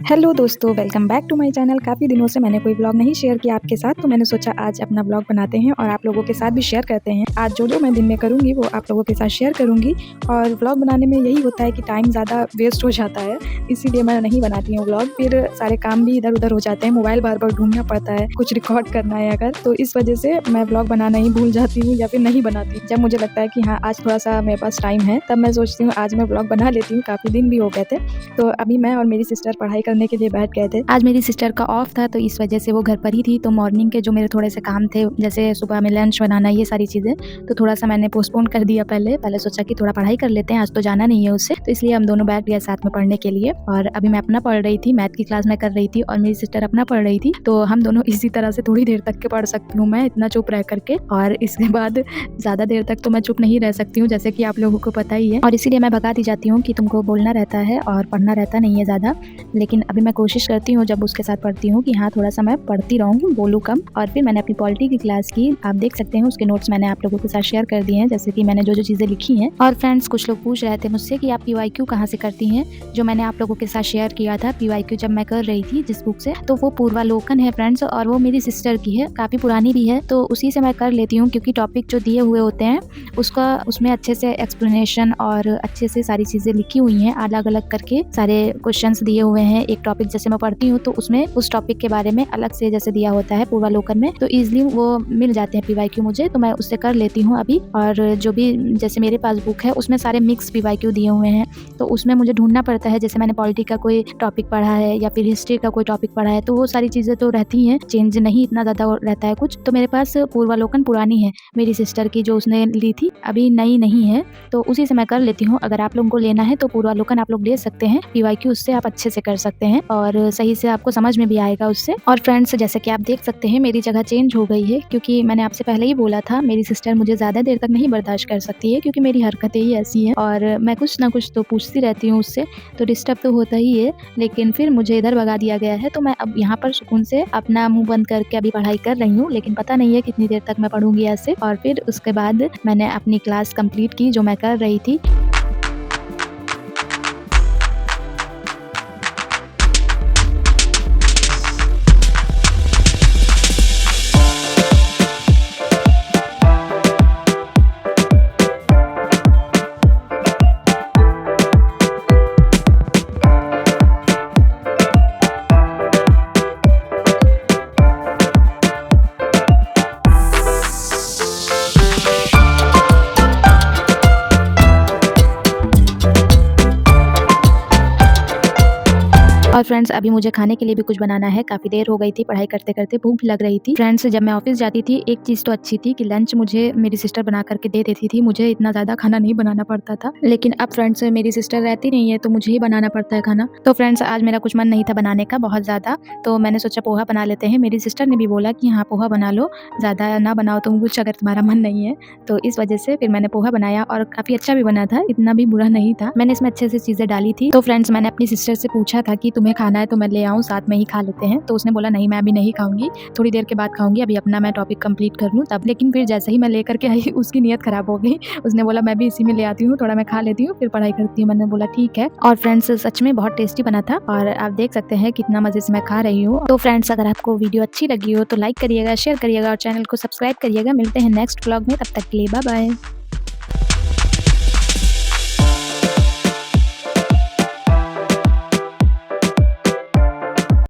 Hello दोस्तों, welcome back to my channel. काफ़ी दिनों से मैंने कोई व्लॉग नहीं शेयर किया आपके साथ, तो मैंने सोचा आज अपना व्लॉग बनाते हैं और आप लोगों के साथ भी शेयर करते हैं। आज जो मैं दिन में करूँगी वो आप लोगों के साथ शेयर करूँगी। और व्लॉग बनाने में यही होता है कि टाइम ज़्यादा वेस्ट हो जाता है, इसीलिए मैं नहीं बनाती हूँ व्लॉग। फिर सारे काम भी इधर-उधर हो जाते हैं, मोबाइल बार-बार ढूँढना पड़ता है, कुछ रिकॉर्ड करना है अगर, तो इस वजह से मैं व्लॉग बनाना ही भूल जाती हूँ या फिर नहीं बनाती। जब मुझे लगता है कि हाँ, आज थोड़ा-सा मेरे पास टाइम है, तब मैं सोचती हूँ आज मैं व्लॉग बना लेती हूँ। काफ़ी दिन भी हो गए थे, तो अभी मैं और मेरी सिस्टर पढ़ाई करने के लिए बैठ गए थे। आज मेरी सिस्टर का ऑफ था, तो इस वजह से वो घर पर ही थी। तो मॉर्निंग के जो मेरे थोड़े से काम थे, जैसे सुबह में लंच बनाना, ये सारी चीज़ें, तो थोड़ा-सा मैंने पोस्टपोन कर दिया। पहले सोचा कि थोड़ा पढ़ाई कर लेते हैं, आज तो जाना नहीं है उससे, तो इसलिए हम दोनों बैठ गए साथ में पढ़ने के लिए। और अभी मैं अपना पढ़ रही थी, मैथ की क्लास में कर रही थी और मेरी सिस्टर अपना पढ़ रही थी। तो हम दोनों इसी तरह से थोड़ी देर तक के पढ़ सकती हूँ मैं, इतना चुप रह करके। और इसके बाद ज़्यादा देर तक तो मैं चुप नहीं रह सकती हूँ, जैसे कि आप लोगों को पता ही है, और इसीलिए मैं भगा दी जाती हूँ कि तुमको बोलना रहता है और पढ़ना रहता नहीं है ज़्यादा। लेकिन अभी मैं कोशिश करती हूँ जब उसके साथ पढ़ती हूँ कि हाँ, थोड़ा सा मैं पढ़ती रहूँ, बोलूँ कम। और फिर मैंने अपनी पॉलिटी की क्लास की, आप देख सकते हैं उसके नोट्स मैंने आप लोगों के साथ शेयर कर दिए हैं, जैसे कि मैंने जो चीज़ें लिखी हैं। और फ्रेंड्स, कुछ लोग पूछ रहे थे मुझसे कि आप पीवाईक्यू कहाँ से करती हैं, जो मैंने आप लोगों के साथ शेयर किया था पीवाईक्यू जब मैं कर रही थी जिस बुक से, तो वो पूर्वालोकन है फ्रेंड्स, और वो मेरी सिस्टर की है, काफ़ी पुरानी भी है, तो उसी से मैं कर लेती हूँ। क्योंकि टॉपिक जो दिए हुए होते हैं उसमें अच्छे से एक्सप्लेनेशन और अच्छे से सारी चीज़ें लिखी हुई हैं, अलग अलग करके सारे क्वेश्चंस दिए हुए हैं। एक टॉपिक जैसे मैं पढ़ती हूँ तो उसमें उस टॉपिक के बारे में अलग से जैसे दिया होता है पूर्वालोकन में, तो ईजिली वो मिल जाते हैं पीवाईक्यू मुझे, तो मैं उससे कर लेती हूँ अभी। और जो भी जैसे मेरे पास बुक है उसमें सारे मिक्स पीवाईक्यू दिए हुए हैं, तो उसमें मुझे ढूंढना पड़ता है। जैसे मैंने पॉलिटी का कोई टॉपिक पढ़ा है या फिर हिस्ट्री का कोई टॉपिक पढ़ा है, तो वो सारी चीज़ें तो रहती हैं, चेंज नहीं इतना ज़्यादा रहता है कुछ। तो मेरे पास पूर्वालोकन पुरानी है मेरी सिस्टर की, जो उसने ली थी, अभी नई नहीं है, तो उसी से मैं कर लेती हूँ। अगर आप लोगों को लेना है तो पूर्वालोकन आप लोग ले सकते हैं, पीवाईक्यू उससे आप अच्छे से कर सकते हैं और सही से आपको समझ में भी आएगा उससे। और फ्रेंड्स, जैसे कि आप देख सकते हैं मेरी जगह चेंज हो गई है, क्योंकि मैंने आपसे पहले ही बोला था मेरी सिस्टर मुझे ज़्यादा देर तक नहीं बर्दाश्त कर सकती है, क्योंकि मेरी हरकतें ही ऐसी हैं और मैं कुछ ना कुछ तो पूछती रहती हूँ उससे, तो डिस्टर्ब तो होता ही है। लेकिन फिर मुझे इधर भगा दिया गया है, तो मैं अब यहाँ पर सुकून से अपना मुँह बंद करके अभी पढ़ाई कर रही हूँ। लेकिन पता नहीं है कितनी देर तक मैं पढ़ूंगी ऐसे। और फिर उसके बाद मैंने अपनी क्लास कंप्लीट की जो मैं कर रही थी। और फ्रेंड्स, अभी मुझे खाने के लिए भी कुछ बनाना है। काफ़ी देर हो गई थी पढ़ाई करते करते, भूख भी लग रही थी। फ्रेंड्स, जब मैं ऑफिस जाती थी एक चीज़ तो अच्छी थी कि लंच मुझे मेरी सिस्टर बना करके दे देती थी, मुझे इतना ज़्यादा खाना नहीं बनाना पड़ता था। लेकिन अब फ्रेंड्स मेरी सिस्टर रहती नहीं है, तो मुझे ही बनाना पड़ता है खाना। तो फ्रेंड्स, आज मेरा कुछ मन नहीं था बनाने का बहुत ज़्यादा, तो मैंने सोचा पोहा बना लेते हैं। मेरी सिस्टर ने भी बोला कि हाँ, पोहा बना लो, ज़्यादा ना बनाओ तुम कुछ अगर तुम्हारा मन नहीं है। तो इस वजह से फिर मैंने पोहा बनाया और काफ़ी अच्छा भी बना था, इतना भी बुरा नहीं था। मैंने इसमें अच्छे से चीज़ें डाली थी। तो फ्रेंड्स, मैंने अपनी सिस्टर से पूछा था कि तुम्हें खाना है तो मैं ले आऊँ, साथ में ही खा लेते हैं। तो उसने बोला नहीं, मैं अभी नहीं खाऊंगी, थोड़ी देर के बाद खाऊंगी, अभी अपना मैं टॉपिक कंप्लीट कर लूँ तब। लेकिन फिर जैसे ही मैं लेकर के आई उसकी नीयत खराब हो गई। उसने बोला मैं भी इसी में ले आती हूँ, थोड़ा मैं खा लेती हूँ फिर पढ़ाई करती हूँ। मैंने बोला ठीक है। और फ्रेंड्स, सच में बहुत टेस्टी बना था और आप देख सकते हैं कितना मजे से मैं खा रही हूँ। तो फ्रेंड्स, अगर आपको वीडियो अच्छी लगी हो तो लाइक करिएगा, शेयर करिएगा और चैनल को सब्सक्राइब करिएगा। मिलते हैं नेक्स्ट व्लॉग में, तब तक के लिए बाय बाय।